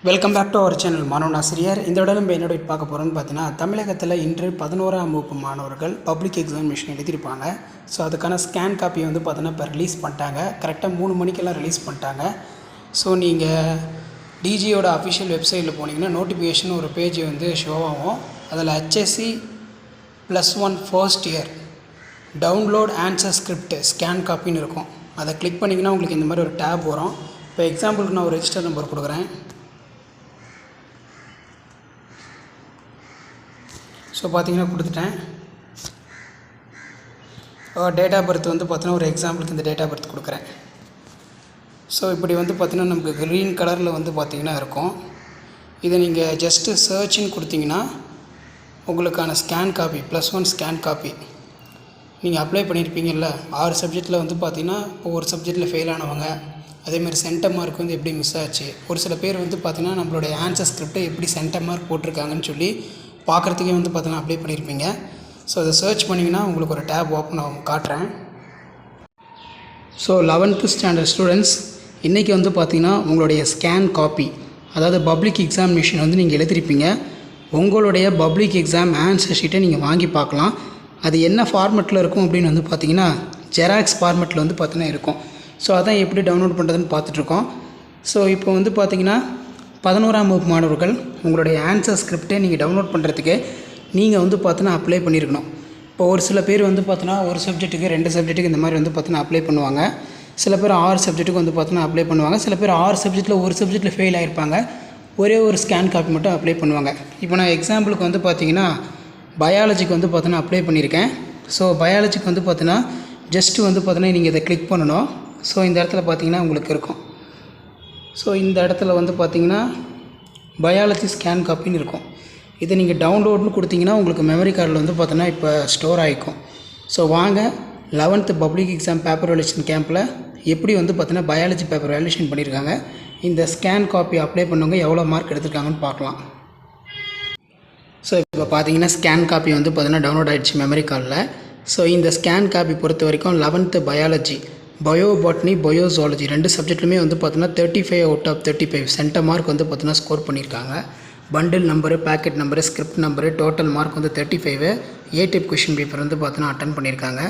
Welcome back to our channel மாணவன் ஆசிரியர். இந்த விட நம்ம என்னோட பார்க்க போகிறோம்னு பார்த்தீங்கன்னா, தமிழகத்தில் இன்று 11ஆம் வகுப்பு மாணவர்கள் பப்ளிக் எக்ஸாமினேஷன் எழுதியிருப்பாங்க. ஸோ அதுக்கான ஸ்கேன் காப்பியை வந்து பார்த்தீங்கன்னா இப்போ ரிலீஸ் பண்ணிட்டாங்க. கரெக்டாக 3 மணிக்கெல்லாம் ரிலீஸ் பண்ணிட்டாங்க. ஸோ நீங்கள் டிஜியோட அஃபிஷியல் வெப்சைட்டில் போனீங்கன்னா நோட்டிஃபிகேஷன் ஒரு பேஜ் வந்து ஷோ ஆகும். அதில் HSC +1 first year download answer script scan காப்பின்னு இருக்கும். அதை கிளிக் பண்ணிங்கன்னா உங்களுக்கு இந்த மாதிரி ஒரு டேப் வரும். இப்போ எக்ஸாம்பிளுக்கு நான் ஒரு ரெஜிஸ்டர் நம்பர் கொடுக்குறேன். ஸோ பார்த்தீங்கன்னா கொடுத்துட்டேன். டேட் ஆஃப் பர்த் வந்து பார்த்தீங்கன்னா ஒரு எக்ஸாம்பிளுக்கு இந்த டேட் ஆஃப் பர்த் கொடுக்குறேன். ஸோ இப்படி வந்து பார்த்தீங்கன்னா நமக்கு க்ரீன் கலரில் வந்து பார்த்திங்கன்னா இருக்கும். இதை நீங்கள் ஜஸ்ட்டு சர்ச்ன்னு கொடுத்தீங்கன்னா உங்களுக்கான ஸ்கேன் காப்பி +1 ஸ்கேன் காப்பி நீங்கள் அப்ளை பண்ணியிருப்பீங்கல்ல. 6 சப்ஜெக்டில் வந்து பார்த்திங்கன்னா ஒவ்வொரு சப்ஜெக்டில் ஃபெயில் ஆனவங்க, அதேமாதிரி சென்டம் மார்க் வந்து எப்படி மிஸ் ஆச்சு, ஒரு சில பேர் வந்து பார்த்திங்கன்னா நம்மளுடைய ஆன்சர் ஸ்கிரிப்டை எப்படி சென்டம் மார்க் போட்டிருக்காங்கன்னு சொல்லி பார்க்குறதுக்கே வந்து பார்த்தீங்கன்னா அப்ளை பண்ணியிருப்பீங்க. ஸோ அதை சர்ச் பண்ணிங்கன்னா உங்களுக்கு ஒரு டேப் ஓப்பன் ஆகும், காட்டுறேன். ஸோ 11th ஸ்டாண்டர்ட் ஸ்டூடெண்ட்ஸ், இன்றைக்கி வந்து பார்த்திங்கன்னா உங்களுடைய ஸ்கேன் காப்பி, அதாவது பப்ளிக் எக்ஸாமினேஷன் வந்து நீங்கள் எழுதிருப்பீங்க. உங்களுடைய பப்ளிக் எக்ஸாம் ஆன்சர் ஷீட்டை நீங்கள் வாங்கி பார்க்கலாம். அது என்ன ஃபார்மெட்டில் இருக்கும் அப்படின்னு வந்து பார்த்திங்கன்னா ஜெராக்ஸ் ஃபார்மெட்டில் வந்து பார்த்திங்கன்னா இருக்கும். ஸோ அதான் எப்படி டவுன்லோட் பண்ணுறதுன்னு பார்த்துட்ருக்கோம். ஸோ இப்போ வந்து பார்த்திங்கன்னா 11ஆம் வகுப்பு மாணவர்கள் உங்களுடைய ஆன்சர் ஸ்கிரிப்டை நீங்கள் டவுன்லோட் பண்ணுறதுக்கு நீங்கள் வந்து பார்த்தீங்கன்னா அப்ளை பண்ணியிருக்கணும். இப்போ ஒரு சில பேர் வந்து பார்த்தீங்கன்னா ஒரு சப்ஜெக்ட்டுக்கு 2 சப்ஜெக்ட்டுக்கு இந்த மாதிரி வந்து பார்த்தீங்கன்னா அப்ளை பண்ணுவாங்க. சில பேர் 6 சப்ஜெக்ட்டுக்கு வந்து பார்த்தீங்கன்னா அப்ளை பண்ணுவாங்க. சில பேர் 6 சப்ஜெக்ட்டில் ஒரு சப்ஜெக்ட்டில் ஃபெயில் ஆகிருப்பாங்க, ஒரே ஒரு ஸ்கேன் காப்பி மட்டும் அப்ளை பண்ணுவாங்க. இப்போ நான் எக்ஸாம்பிளுக்கு வந்து பார்த்திங்கன்னா பயாலஜிக்கு வந்து பார்த்தீங்கன்னா அப்ளை பண்ணியிருக்கேன். ஸோ பயாலஜிக்கு வந்து பார்த்தீங்கன்னா ஜஸ்ட்டு வந்து பார்த்தீங்கன்னா நீங்கள் இதை கிளிக் பண்ணணும். ஸோ இந்த இடத்துல பார்த்தீங்கன்னா உங்களுக்கு இருக்கும். ஸோ இந்த இடத்துல வந்து பார்த்திங்கன்னா பயாலஜி ஸ்கேன் காப்பின்னு இருக்கும். இதை நீங்கள் டவுன்லோட்னு கொடுத்தீங்கன்னா உங்களுக்கு மெமரி கார்டில் வந்து பார்த்தீங்கன்னா இப்போ ஸ்டோர் ஆகிக்கும். ஸோ வாங்க 11th public exam paper valuation கேம்பில் எப்படி வந்து பார்த்தீங்கன்னா பயாலஜி பேப்பர் வேல்யூஷன் பண்ணியிருக்காங்க, இந்த ஸ்கேன் காப்பி அப்ளை பண்ணவங்க எவ்வளோ மார்க் எடுத்துருக்காங்கன்னு பார்க்கலாம். ஸோ இப்போ பார்த்தீங்கன்னா ஸ்கேன் காப்பி வந்து பார்த்தீங்கன்னா டவுன்லோட் ஆகிடுச்சு மெமரி கார்டில். ஸோ இந்த ஸ்கேன் காப்பி பொறுத்த வரைக்கும் 11th பயாலஜி, பயோபாட்னி, பயோசாலஜி 2 சப்ஜெக்ட்லுமே வந்து பார்த்தீங்கன்னா 35 அவுட் ஆஃப் 35 சென்டம் மார்க் வந்து பார்த்தீங்கன்னா ஸ்கோர் பண்ணியிருக்காங்க. Bundle number, packet number, script number, total mark வந்து 35. A டைப் கொஷின் பேப்பர் வந்து பார்த்தீங்கன்னா அட்டன் பண்ணியிருக்காங்க.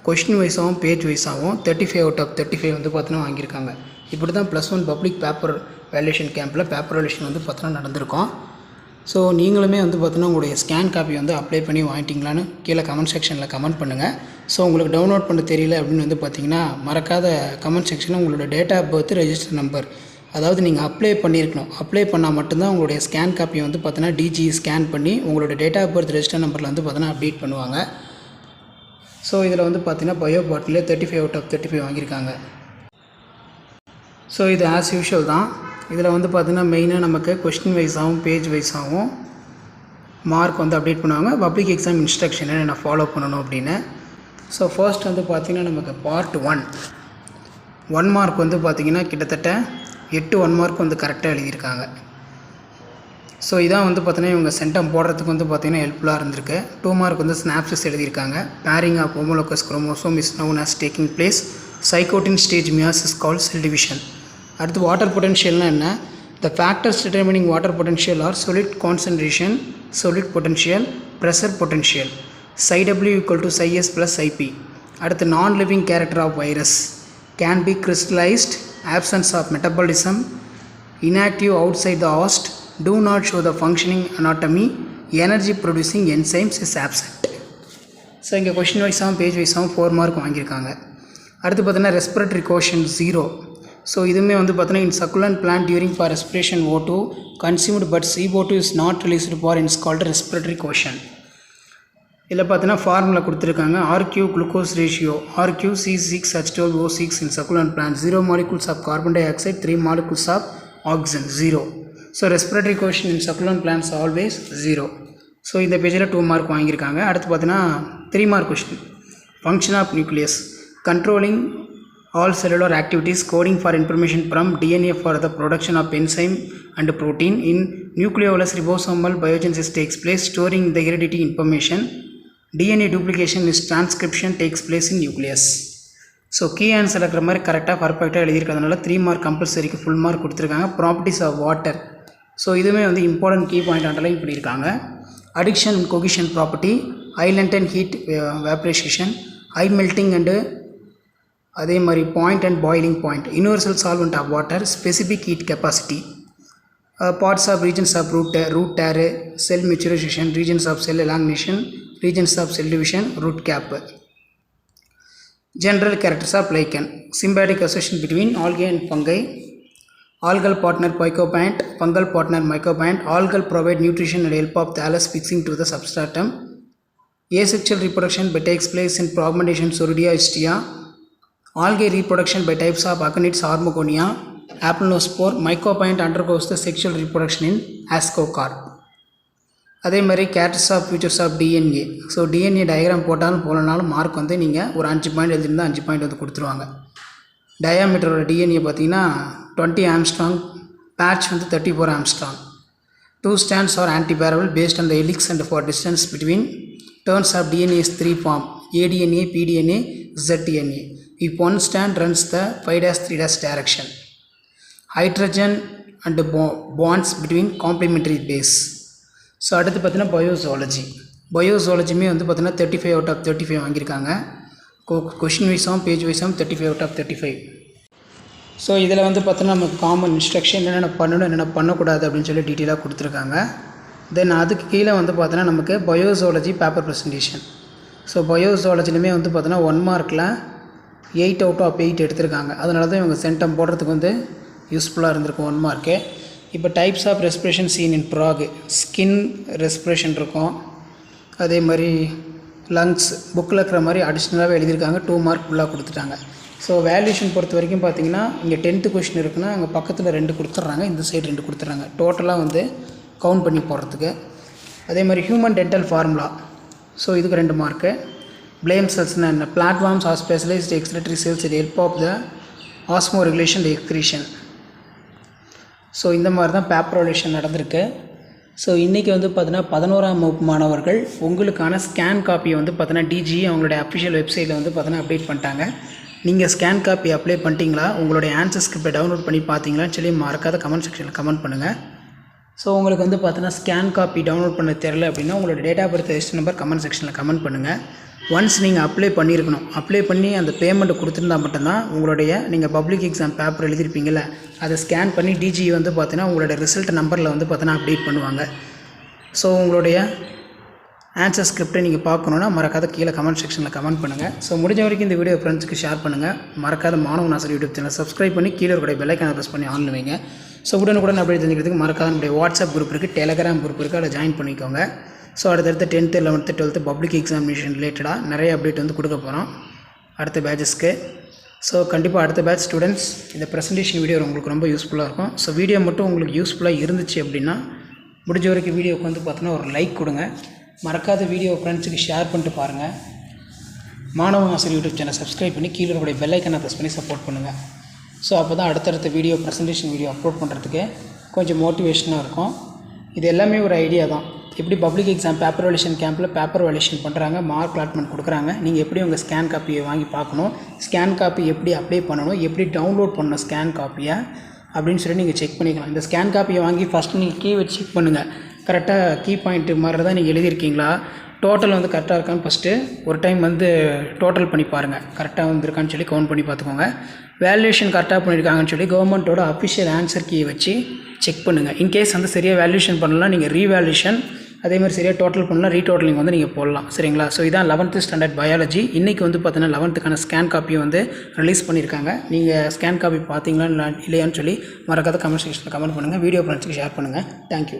கொஷின் வைஸாகவும் பேஜ் வைஸாகவும் 35 அவுட் ஆஃப் 35 வந்து பார்த்தீங்கன்னா வாங்கியிருக்காங்க. இப்படி தான் +1 பப்ளிக் பேப்பர் வேல்யூஷன் கேம்பில் பேப்பர் வேல்யூஷன் வந்து பார்த்தீங்கன்னா நடந்திருக்கும். ஸோ நீங்களுமே வந்து பார்த்தீங்கன்னா உங்களுடைய ஸ்கேன் காப்பி வந்து அப்ளை பண்ணி வாங்கிட்டீங்களான்னு கீழே கமெண்ட் செக்ஷனில் கமெண்ட் பண்ணுங்கள். ஸோ உங்களுக்கு டவுன்லோட் பண்ண தெரியல அப்படின்னு வந்து பார்த்திங்கன்னா மறக்காத கமெண்ட் செக்ஷனில் உங்களோட date of birth, register number, அதாவது நீங்கள் அப்ளை பண்ணியிருக்கணும். அப்ளை பண்ணால் மட்டும்தான் உங்களுடைய ஸ்கேன் காப்பியை வந்து பார்த்தீங்கன்னா டிஜி ஸ்கேன் பண்ணி உங்களோட டேட் ஆஃப் பர்த், ரெஜிஸ்டர் நம்பரில் வந்து பார்த்தீங்கன்னா அப்டேட் பண்ணுவாங்க. ஸோ இதில் வந்து பார்த்தீங்கன்னா பயோபாட்டிலே 35 அவுட் ஆஃப் 35 வாங்கியிருக்காங்க. ஸோ இது ஆஸ் யூஷுவல் தான். இதில் வந்து பார்த்திங்கன்னா மெயினாக நமக்கு கொஸ்டின் வைஸாகவும் பேஜ் வைஸாகவும் மார்க் வந்து அப்டேட் பண்ணுவாங்க. பப்ளிக் எக்ஸாம் இன்ஸ்ட்ரக்ஷனை நான் ஃபாலோ பண்ணணும் அப்படின்னு. ஸோ ஃபர்ஸ்ட் வந்து பார்த்திங்கன்னா நமக்கு பார்ட் 1 மார்க் வந்து பார்த்திங்கன்னா கிட்டத்தட்ட 8 1 மார்க் வந்து கரெக்டாக எழுதியிருக்காங்க. ஸோ இதான் வந்து பார்த்திங்கன்னா இவங்க சென்டம் போடுறதுக்கு வந்து பார்த்திங்கன்னா ஹெல்ப்ஃபுல்லாக இருந்திருக்கு. 2 மார்க் வந்து ஸ்னாப்ஸஸ் எழுதியிருக்காங்க. Pairing of homologous chromosome is known as taking place. Zygotene stage meiosis called cell division. அடுத்து வாட்டர் பொட்டன்ஷியல்னால் என்ன? The factors determining water potential are solid concentration, solid potential, pressure potential. psi w equal to psi s plus psi p. அடுத்து non living character of virus can be crystallised, absence of metabolism, inactive outside the host, do not show the functioning anatomy, energy producing enzymes is absent. So இங்கே question வைஸாகவும் page வைஸாகவும் 4 mark வாங்கியிருக்காங்க. அடுத்து பார்த்தீங்கன்னா respiratory கோஷன் 0. So இதுவுமே வந்து பார்த்தீங்கன்னா in succulent plant during for respiration O2 consumed but CO2 is not released for hence called respiratory quotient. இதில் பார்த்தீங்கன்னா ஃபார்முலா கொடுத்துருக்காங்க. RQ glucose ratio RQ C6H12O6 in succulent plant 0 molecules of carbon dioxide, 3 molecules of oxygen 0. So respiratory quotient in succulent plants always 0. So இந்த பேஜில் 2 mark வாங்கியிருக்காங்க. அடுத்து பார்த்தீங்கன்னா 3 mark question. Function of nucleus controlling all cellular activities, coding for information from DNA for the production of enzyme and protein. In nucleolus ribosomal biogenesis takes place, storing the heredity information. DNA duplication is transcription takes place in nucleus. So key answer இருக்கிற மாதிரி கரெக்டாக பர்ஃபெக்டாக எழுதியிருக்கிறதுனால 3 mark கம்பல்சரிக்கு full mark கொடுத்துருக்காங்க. Properties of water so இதுவுமே வந்து important key point underline பண்ணியிருக்காங்க. Adhesion and cohesion property, high latent and heat vaporisation, high melting and அதே மாதிரி point and boiling point, universal solvent of water, specific heat capacity, parts of regions of root டேர், cell maturation, regions of cell elongation, regions of cell division, root cap. General characters of lichen, symbiotic association between algae and fungi, algal partner mycopant, fungal partner mycopant, algal provide nutrition and help of thallus fixing to the substratum, asexual reproduction by takes place in Progmentation Sordia hystia, algae reproduction by types of Aconites Armogonia, Apnospore, mycopant undergoes the sexual reproduction in Ascocarp. அதே மாதிரி characters of features of DNA. So DNA diagram போட்டாலும் போலனாலும் mark வந்து நீங்கள் ஒரு 5 point எழுதிருந்தால் 5 point வந்து கொடுத்துருவாங்க. டயாமீட்டரோட DNA பார்த்தீங்கன்னா 20 ஆம்ஸ்ட்ராங், பேட்ச் வந்து 34 Armstrong. 2 strands are antiparallel based on the helix and for distance between turns of DNA is 3 form, aDNA, pDNA, zDNA. If one strand runs the 5'3' direction, hydrogen and bonds between complementary base. So அடுத்து பார்த்தீங்கன்னா பயோசாலஜியுமே வந்து பார்த்தீங்கன்னா 35 out of 35 வாங்கியிருக்காங்க. Question வைஸாகவும் page வைஸாகவும் 35 out of 35. So இதில் வந்து பார்த்தீங்கன்னா நமக்கு காமன் இன்ஸ்ட்ரக்ஷன் என்னென்ன பண்ணணும் என்னென்ன பண்ணக்கூடாது அப்படின்னு சொல்லி டீட்டெயிலாக கொடுத்துருக்காங்க. தென் அதுக்கு கீழே வந்து பார்த்தீங்கன்னா நமக்கு பயோசாலஜி பேப்பர் ப்ரெசன்டேஷன். ஸோ பயோசாலஜிலுமே வந்து பார்த்தீங்கன்னா 1 மார்க்கில் 8 out of 8 எடுத்திருக்காங்க. அதனால தான் இவங்க சென்டம் போடுறதுக்கு வந்து யூஸ்ஃபுல்லாக இருந்திருக்கும் 1 மார்க்கு. இப்போ types of respiration seen in frog, skin respiration இருக்கும், அதே மாதிரி லங்ஸ் புக்கில் இருக்கிற மாதிரி அடிஷ்னலாகவே எழுதியிருக்காங்க. 2 மார்க் ஃபுல்லாக கொடுத்துட்டாங்க. ஸோ வேல்யூஷன் பொறுத்த வரைக்கும் பார்த்தீங்கன்னா இங்கே 10th கொஷின் இருக்குன்னா அங்கே பக்கத்தில் 2 கொடுத்துட்றாங்க, இந்த சைடு 2 கொடுத்துட்றாங்க, டோட்டலாக வந்து கவுண்ட் பண்ணி போடுறதுக்கு. அதே மாதிரி ஹியூமன் டென்டல் ஃபார்முலா, ஸோ இதுக்கு 2 மார்க்கு. பிளேம் செல்ஸ்னால் என்ன, platforms are specialised excretory cells with help of the osmoregulation excretion. So இந்த மாதிரி தான் பேப்பர் வேல்யூஷன் நடந்திருக்கு. ஸோ இன்றைக்கி வந்து பார்த்தீங்கன்னா 11ஆம் வகுப்பு மாணவர்கள் உங்களுக்கான ஸ்கேன் காப்பியை வந்து பார்த்தீங்கன்னா டிஜி அவங்களுடைய அஃபிஷியல் வெப்சைட்டில் வந்து பார்த்தீங்கன்னா அப்டேட் பண்ணிட்டாங்க. நீங்கள் ஸ்கேன் காப்பி அப்ளை பண்ணிட்டீங்களா, உங்களுடைய ஆன்சர் ஸ்கிரிப்டை டவுன்லோட் பண்ணி பார்த்தீங்களான்னு சொல்லி மறக்காத கமெண்ட் செக்ஷனில் கமெண்ட் பண்ணுங்கள். ஸோ உங்களுக்கு வந்து பார்த்தீங்கன்னா ஸ்கேன் காப்பி டவுன்லோட் பண்ண தெரில அப்படின்னா உங்களோட date of birth register number comment செக்ஷனில் கமெண்ட் பண்ணுங்கள். ஒன்ஸ் நீங்கள் அப்ளை பண்ணியிருக்கணும், அப்ளை பண்ணி அந்த பேமெண்ட்டை கொடுத்துருந்தா மட்டும்தான் உங்களுடைய நீங்கள் பப்ளிக் எக்ஸாம் பேப்பர் எழுதிருப்பீங்கள அதை ஸ்கேன் பண்ணி டிஜி வந்து பார்த்தீங்கன்னா உங்களோட ரிசல்ட் நம்பரில் வந்து பார்த்தீங்கன்னா அப்டேட் பண்ணுவாங்க. ஸோ உங்களுடைய ஆன்சர் ஸ்கிரிப்டை நீங்கள் பார்க்கணுன்னா மறக்காத கீழே கமெண்ட் செக்ஷனில் கமெண்ட் பண்ணுங்கள். ஸோ முடிஞ்ச வரைக்கும் இந்த வீடியோ ஃப்ரெண்ட்ஸுக்கு ஷேர் பண்ணுங்கள். மறக்காத மாணவன் ஆசிரியர் யூடியூப் சேனல் சப்ஸ்கிரைப் பண்ணி கீழே இருக்கிற பெல் ஐக்கானை ப்ரெஸ் பண்ணி ஆன் வைங்க. ஸோ உடனுக்குடன் அப்படி தெரிஞ்சுக்கிறதுக்கு மறக்காத நம்முடைய வாட்ஸ்அப் குரூப் இருக்குது, டெலகிராம் குரூப் இருக்குது, அதில் ஜாயின் பண்ணிக்கோங்க. ஸோ அடுத்தடுத்து 10th 11th 12th public examination ரிலேட்டடாக நிறைய அப்டேட் வந்து கொடுக்க போகிறோம் அடுத்த பேட்சஸ்க்கு. ஸோ கண்டிப்பாக அடுத்த பேட்ச் ஸ்டூடெண்ட்ஸ் இந்த ப்ரெசன்டேஷன் வீடியோ உங்களுக்கு ரொம்ப யூஸ்ஃபுல்லாக இருக்கும். ஸோ வீடியோ மட்டும் உங்களுக்கு யூஸ்ஃபுல்லாக இருந்துச்சு அப்படின்னா முடிஞ்ச வரைக்கும் வீடியோவுக்கு வந்து பார்த்தீங்கன்னா ஒரு லைக் கொடுங்க. மறக்காத வீடியோ ஃப்ரெண்ட்ஸுக்கு ஷேர் பண்ணிட்டு பாருங்கள். மாணவன் ஆசிரியர் யூடியூப் சேனல் சப்ஸ்கிரைப் பண்ணி கீழே இருக்கிற பெல் ஐக்கானை ப்ரெஸ் பண்ணி சப்போர்ட் பண்ணுங்கள். ஸோ அப்போ தான் அடுத்தடுத்த வீடியோ ப்ரெசன்டேஷன் வீடியோ அப்லோட் பண்ணுறதுக்கு கொஞ்சம் மோட்டிவேஷனாக இருக்கும். இது எல்லாமே ஒரு ஐடியா தான். எப்படி பப்ளிக் எக்ஸாம் பேப்பர் வேல்யூஷன் கேம்பில் பேப்பர் வேல்யூஷன் பண்ணுறாங்க, மார்க் அலாட்மெண்ட் கொடுக்குறாங்க, நீங்கள் எப்படி உங்கள் ஸ்கேன் காப்பியை வாங்கி பார்க்கணும், ஸ்கேன் காப்பி எப்படி அப்ளை பண்ணணும், எப்படி டவுன்லோட் பண்ணணும் ஸ்கேன் காப்பியை அப்படின்னு சொல்லி நீங்கள் செக் பண்ணிக்கலாம். இந்த ஸ்கேன் காப்பியை வாங்கி ஃபஸ்ட்டு நீங்கள் கீ வச்சு செக் பண்ணுங்கள். கரெக்டாக கீ பாயிண்ட்டு மாதிரி தான் நீங்கள் எழுதியிருக்கீங்களா, டோட்டல் வந்து கரெக்டாக இருக்கான்னு ஃபஸ்ட்டு ஒரு டைம் வந்து டோட்டல் பண்ணி பாருங்கள், கரெக்டாக வந்துருக்கான்னு சொல்லி கவுண்ட் பண்ணி பார்த்துக்கோங்க. வேல்யூஷன் கரெக்டாக பண்ணியிருக்காங்கன்னு சொல்லி கவர்மெண்ட்டோட அஃபிஷியல் ஆன்சர் கீயை வச்சு செக் பண்ணுங்கள். இன்கேஸ் வந்து சரியாக வேல்யூஷன் பண்ணலாம் நீங்கள் ரீவேல்யூஷன், அதேமாதிரி சரியாக டோட்டல் பண்ணலாம் ரீடோட்டலிங் வந்து நீங்கள் போடலாம். சரிங்களா? ஸோ இதான் 11th ஸ்டாண்டர்ட் பயாலஜி. இன்றைக்கி வந்து பார்த்தீங்கன்னா 11th ஸ்கேன் காப்பியை வந்து ரிலீஸ் பண்ணியிருக்காங்க. நீங்கள் ஸ்கேன் காப்பி பார்த்தீங்களா இல்லையான்னு சொல்லி மறக்காத கமெண்ட் செக்ஷனில் கமெண்ட் பண்ணுங்கள். வீடியோ ஃப்ரெண்ட்ஸுக்கு ஷேர் பண்ணுங்கள். தேங்க்யூ.